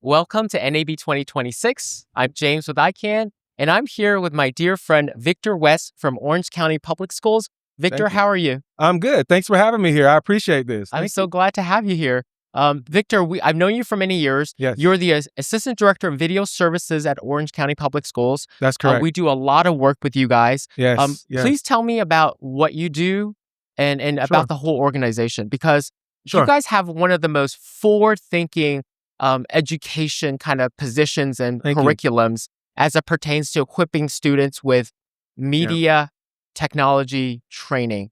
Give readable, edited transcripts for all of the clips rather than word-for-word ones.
Welcome to NAB 2026. I'm James with Ikan, and I'm here with my dear friend Victor West from Orange County Public Schools. Victor, Thank you. how are you? I'm good. Thanks for having me here. I appreciate this. I'm Thank so you. glad to have you here. Victor, I've known you for many years. Yes, You're the Assistant Director of Video Services at Orange County Public Schools. that's correct. We do a lot of work with you guys. Yes, yes. Please tell me about what you do and Sure, about the whole organization, because you sure. guys have one of the most forward-thinking education kind of positions and Thank you. curriculums as it pertains to equipping students with Yeah. media technology training.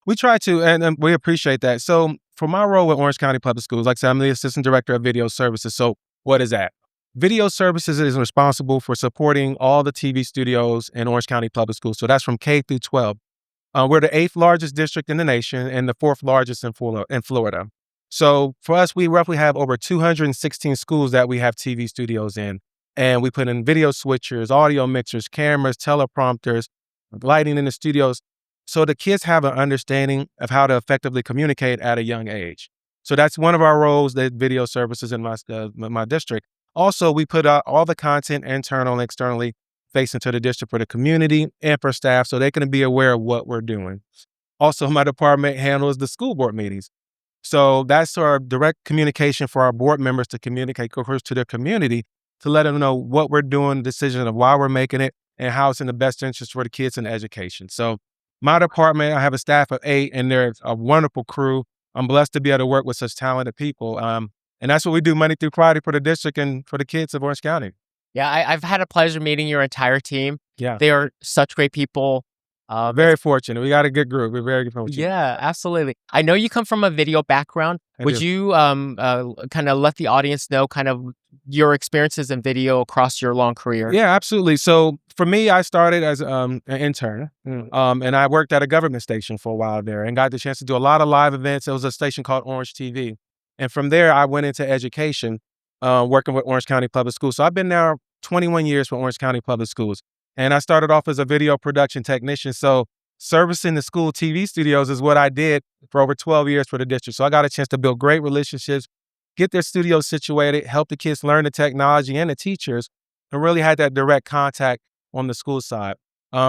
We try to, and we appreciate that. So, for my role with Orange County Public Schools, like I said, I'm the Assistant Director of Video Services. So, what is that? Video Services is responsible for supporting all the TV studios in Orange County Public Schools. So, that's from K through 12. We're the 8th largest district in the nation and the 4th largest in Florida. So for us, we roughly have over 216 schools that we have TV studios in. And we put in video switchers, audio mixers, cameras, teleprompters, lighting in the studios. So the kids have an understanding of how to effectively communicate at a young age. So that's one of our roles, that video services in my district. Also, we put out all the content internal and externally facing to the district for the community and for staff so they can be aware of what we're doing. Also, my department handles the school board meetings. So that's our direct communication for our board members to communicate, of course, to their community to let them know what we're doing, the decision of why we're making it, and how it's in the best interest for the kids in education. So my department, I have a staff of 8, and they're a wonderful crew. I'm blessed to be able to work with such talented people. And that's what we do Monday through Friday for the district and for the kids of Orange County. Yeah, I've had a pleasure meeting your entire team. Yeah, They are such great people. very fortunate. We got a good group. We're very fortunate. Yeah, absolutely. I know you come from a video background. I Would do. you kind of let the audience know kind of your experiences in video across your long career? Yeah, absolutely. So for me, I started as an intern, and I worked at a government station for a while there and got the chance to do a lot of live events. It was a station called Orange TV. And from there, I went into education, working with Orange County Public Schools. So I've been there 21 years for Orange County Public Schools. And I started off as a video production technician. So servicing the school TV studios is what I did for over 12 years for the district. So I got a chance to build great relationships, get their studios situated, help the kids learn the technology and the teachers, and really had that direct contact on the school side.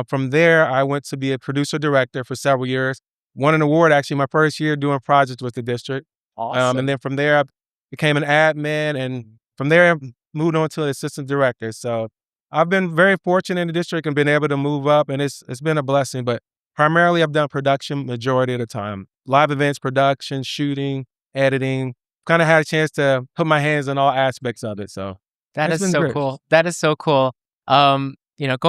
From there, I went to be a producer director for several years, won an award actually my first year doing projects with the district. Awesome. And then from there, I became an admin, and from there, I moved on to an assistant director. So I've been very fortunate in the district and been able to move up, and it's been a blessing. But primarily, I've done production majority of the time. Live events, production, shooting, editing. Kind of had a chance to put my hands on all aspects of it. So That it's is been so great. cool. That is so cool. Going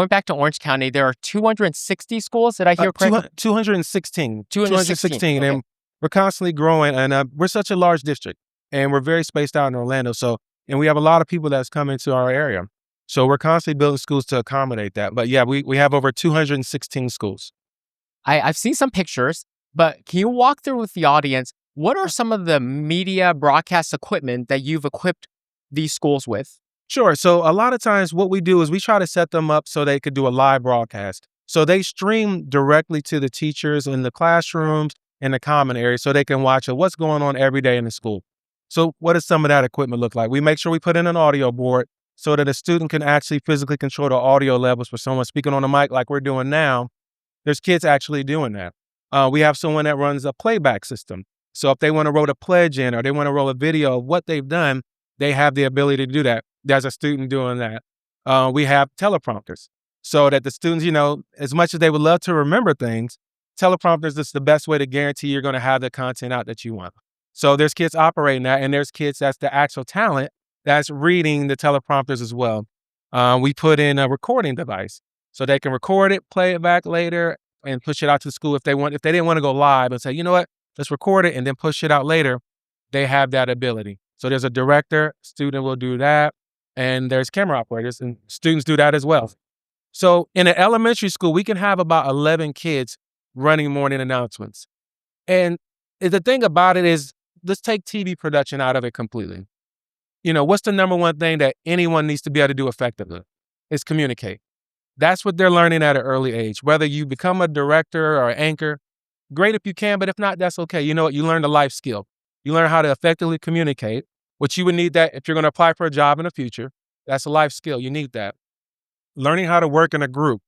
back to Orange County, there are 260 schools. Did I hear correctly? 216. 216. Okay. And we're constantly growing. And we're such a large district, and we're very spaced out in Orlando. And we have a lot of people that's coming to our area. So we're constantly building schools to accommodate that. But yeah, we have over 216 schools. I've seen some pictures, but can you walk through with the audience, what are some of the media broadcast equipment that you've equipped these schools with? Sure. So a lot of times what we do is we try to set them up so they could do a live broadcast. So they stream directly to the teachers in the classrooms in the common area so they can watch what's going on every day in the school. So what does some of that equipment look like? We make sure we put in an audio board so that a student can actually physically control the audio levels for someone speaking on the mic like we're doing now. There's kids actually doing that. We have someone that runs a playback system. So if they want to roll a pledge in or they want to roll a video of what they've done, they have the ability to do that. There's a student doing that. We have teleprompters so that the students, as much as they would love to remember things, teleprompters is the best way to guarantee you're going to have the content out that you want. So there's kids operating that, and there's kids that's the actual talent that's reading the teleprompters as well. We put in a recording device so they can record it, play it back later, and push it out to the school if they didn't want to go live and say, you know what, let's record it and then push it out later. They have that ability. So there's a director, student will do that, and there's camera operators, and students do that as well. So in an elementary school, we can have about 11 kids running morning announcements. And the thing about it is, let's take TV production out of it completely. What's the number one thing that anyone needs to be able to do effectively? Is communicate. That's what they're learning at an early age. Whether you become a director or an anchor, great if you can, but if not, that's okay. You know what? You learn a life skill. You learn how to effectively communicate which you would need that if you're going to apply for a job in the future. That's a life skill. You need that. Learning how to work in a group.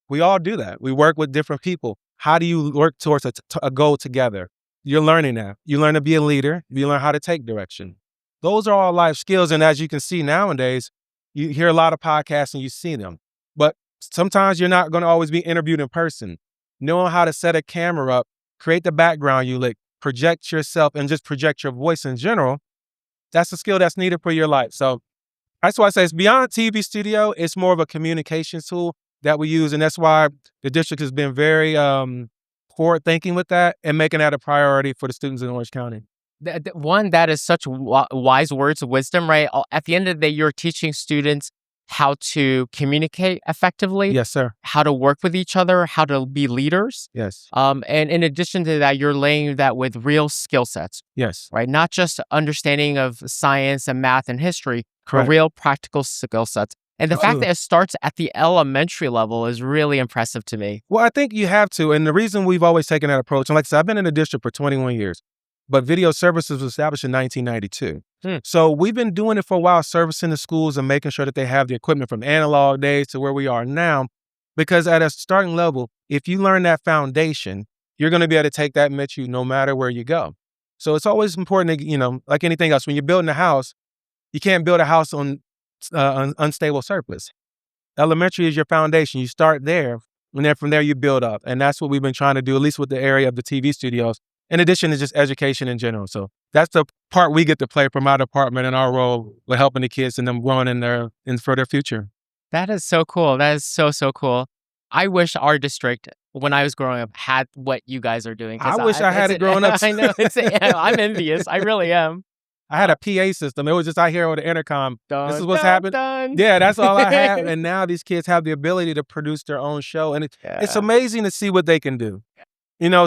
We all do that. We work with different people. How do you work towards a goal together? You're learning that. You learn to be a leader. You learn how to take direction. Those are all life skills. And as you can see nowadays, you hear a lot of podcasts and you see them. But sometimes you're not going to always be interviewed in person. Knowing how to set a camera up, create the background you like, project yourself, and just project your voice in general, that's a skill that's needed for your life. So that's why I say it's beyond TV studio. It's more of a communication tool that we use. And that's why the district has been very forward thinking with that and making that a priority for the students in Orange County. One, that is such wise words of wisdom, right? At the end of the day, you're teaching students how to communicate effectively. Yes, sir. How to work with each other, how to be leaders. Yes. And in addition to that, you're laying that with real skill sets. Yes. Right? Not just understanding of science and math and history, Correct. but real practical skill sets. And the fact that it starts at the elementary level is really impressive to me. Well, I think you have to. And the reason we've always taken that approach, and like I said, I've been in the district for 21 years, but video services was established in 1992. So we've been doing it for a while, servicing the schools and making sure that they have the equipment from analog days to where we are now. Because at a starting level, if you learn that foundation, you're going to be able to take that with you no matter where you go. So it's always important to, like anything else, when you're building a house, you can't build a house on unstable surface. Elementary is your foundation. You start there, and then from there you build up. And that's what we've been trying to do, at least with the area of the TV studios, in addition to just education in general. So that's the part we get to play from our department and our role with helping the kids and them growing for their future. That is so cool. That is so, so cool. I wish our district, when I was growing up, had what you guys are doing. I wish I had it growing up. I know. I'm envious. I really am. I had a PA system. It was just I hear over the intercom, this is what's happening. Dun. Yeah, that's all I had. And now these kids have the ability to produce their own show. And it's amazing to see what they can do.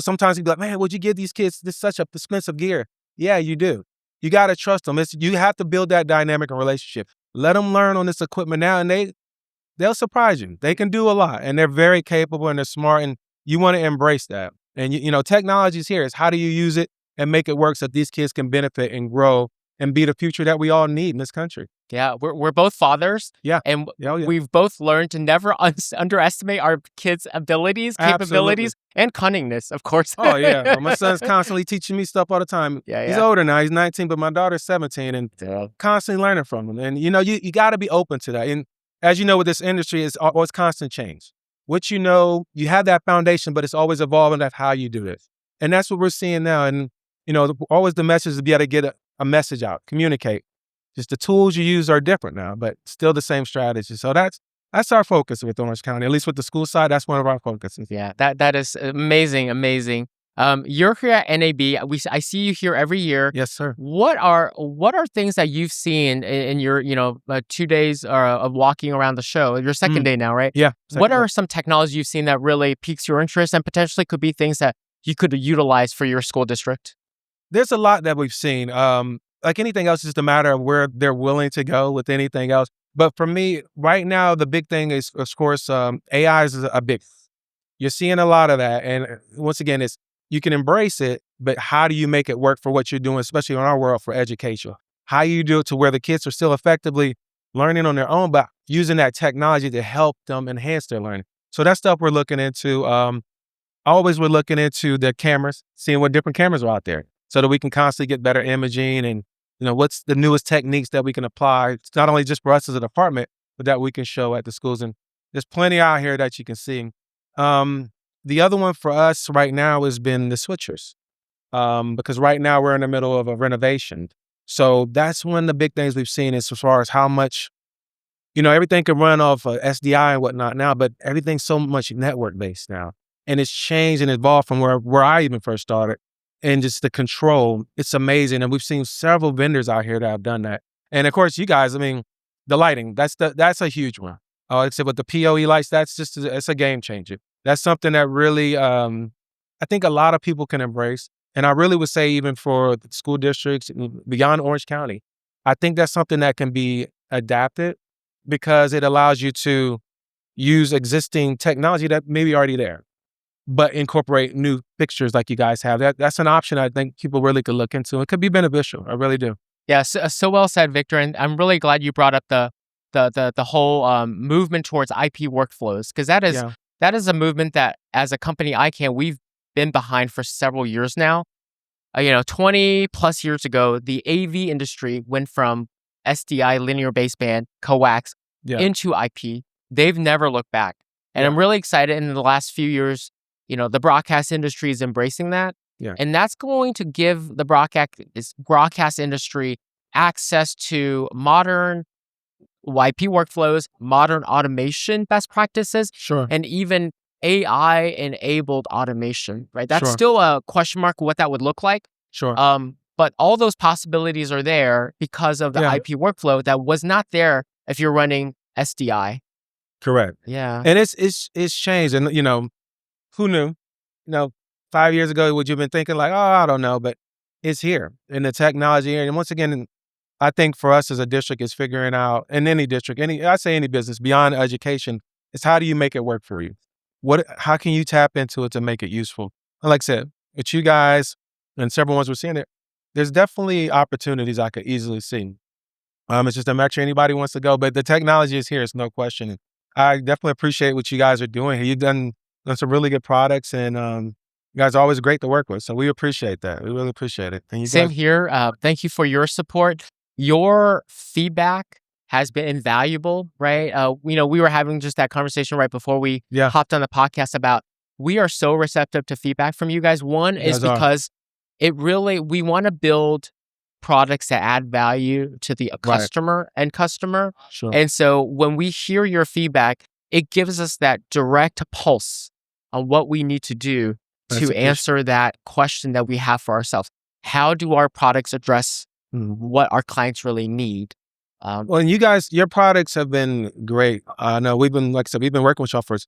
Sometimes you'd be like, man, would you give these kids this such a expensive gear? Yeah, you do. You got to trust them. You have to build that dynamic and relationship. Let them learn on this equipment now, and they'll surprise you. They can do a lot, and they're very capable, and they're smart, and you want to embrace that. And, technology's here. It's how do you use it and make it work so that these kids can benefit and grow and be the future that we all need in this country. Yeah, we're both fathers. Yeah. And we've both learned to never underestimate our kids' abilities, capabilities, and cunningness, of course. Oh, yeah. Well, my son's constantly teaching me stuff all the time. Yeah. He's older now. He's 19, but my daughter's 17 and constantly learning from him. And, you got to be open to that. And as you know, with this industry, it's always constant change. What you have that foundation, but it's always evolving. That's how you do it. And that's what we're seeing now. And, always the message is to be able to get a message out, communicate. Just the tools you use are different now, but still the same strategy. So that's our focus with Orange County, at least with the school side. That's one of our focuses. Yeah, that is amazing. You're here at NAB. I see you here every year. Yes, sir. What are things that you've seen in your 2 days of walking around the show? Your second day now, right? Yeah. What are some technology you've seen that really piques your interest and potentially could be things that you could utilize for your school district? There's a lot that we've seen. Like anything else, it's just a matter of where they're willing to go with anything else. But for me, right now, the big thing is, of course, AI is a big. You're seeing a lot of that. And once again, you can embrace it, but how do you make it work for what you're doing, especially in our world for education? How you do it to where the kids are still effectively learning on their own, but using that technology to help them enhance their learning. So that's stuff we're looking into. Always we're looking into the cameras, seeing what different cameras are out there so that we can constantly get better imaging and what's the newest techniques that we can apply. It's not only just for us as a department, but that we can show at the schools. And there's plenty out here that you can see. The other one for us right now has been the switchers, because right now we're in the middle of a renovation. So that's one of the big things we've seen is as far as how much, everything can run off SDI and whatnot now, but everything's so much network based now. And it's changed and evolved from where I even first started. And just the control, it's amazing. And we've seen several vendors out here that have done that. And of course, you guys, the lighting, that's a huge one. Except with the PoE lights, it's a game changer. That's something that really, I think a lot of people can embrace. And I really would say even for the school districts beyond Orange County, I think that's something that can be adapted because it allows you to use existing technology that may be already there, but incorporate new fixtures like you guys have. That's an option I think people really could look into. It could be beneficial. I really do. Yeah, so well said, Victor. And I'm really glad you brought up the whole movement towards IP workflows, because Yeah. that is a movement that, as a company, Ican, we've been behind for several years now. 20 plus years ago, the AV industry went from SDI, linear baseband, coax, Yeah. into IP. They've never looked back. And I'm Yeah. really excited in the last few years, the broadcast industry is embracing that. Yeah. And that's going to give the broadcast industry access to modern YP workflows, modern automation best practices, Sure. and even AI enabled automation, right? That's Sure. still a question mark what that would look like. Sure. But all those possibilities are there because of the Yeah. IP workflow that was not there if you're running SDI. Correct. Yeah. And it's changed. And who knew? You know, 5 years ago, would you have been thinking like, oh, I don't know, but it's here in the technology area. And once again, I think for us as a district is figuring out, in any district, I say any business beyond education, is how do you make it work for you? How can you tap into it to make it useful? And like I said, with you guys and several ones we're seeing there, there's definitely opportunities I could easily see. It's just a matter anybody wants to go, but the technology is here. It's no question. And I definitely appreciate what you guys are doing here. You've done some really good products, and you guys are always great to work with. So we appreciate that. We really appreciate it. And you Same guys, here. Thank you for your support. Your feedback has been invaluable, right? We were having just that conversation right before we yeah, hopped on the podcast about we are so receptive to feedback from you guys. One you is guys are because we want to build products that add value to the right. customer. Sure, And so when we hear your feedback, it gives us that direct pulse on what we need to do that's to appreciated. answer that question that we have for ourselves. How do our products address what our clients really need? Well, and you guys, your products have been great. I know like I said, we've been working with y'all for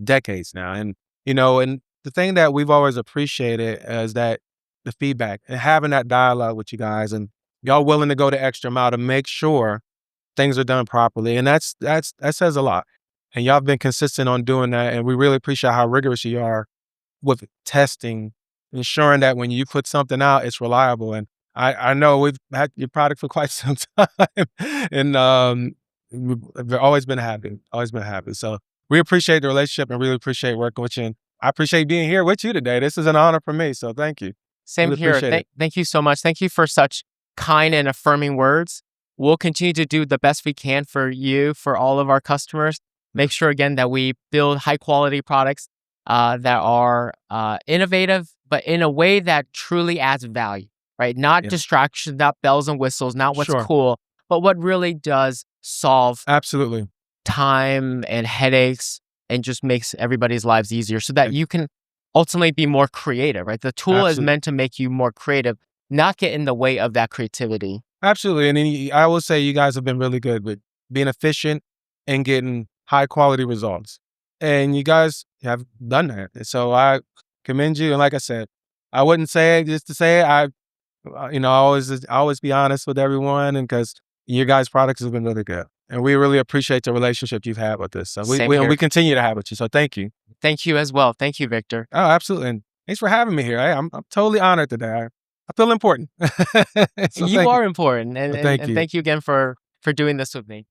decades now, and and the thing that we've always appreciated is that the feedback and having that dialogue with you guys, and y'all willing to go the extra mile to make sure things are done properly, and that says a lot. And y'all have been consistent on doing that, and we really appreciate how rigorous you are with testing, ensuring that when you put something out, it's reliable. And I know we've had your product for quite some time, and we've always been happy. So we appreciate the relationship and really appreciate working with you. And I appreciate being here with you today. This is an honor for me. So thank you. Same Really here. appreciate it. Thank you so much. Thank you for such kind and affirming words. We'll continue to do the best we can for you, for all of our customers. Make sure, again, that we build high quality products that are innovative, but in a way that truly adds value, right? Not Yeah. distractions, not bells and whistles, not what's Sure. cool, but what really does solve Absolutely. time and headaches and just makes everybody's lives easier so that Yeah. you can ultimately be more creative, right? The tool is Absolutely. meant to make you more creative, not get in the way of that creativity. Absolutely. And then I will say you guys have been really good with being efficient and getting high quality results. And you guys have done that. And so I commend you. And like I said, I wouldn't say it just to say it. I always be honest with everyone, and because your guys' products have been really good. And we really appreciate the relationship you've had with us. So Same we here. continue to have with you. So thank you. Thank you as well. Thank you, Victor. Oh, absolutely. And thanks for having me here. I'm totally honored today. I feel important. So You thank you. are important, and, So and, thank and you. thank you again for doing this with me.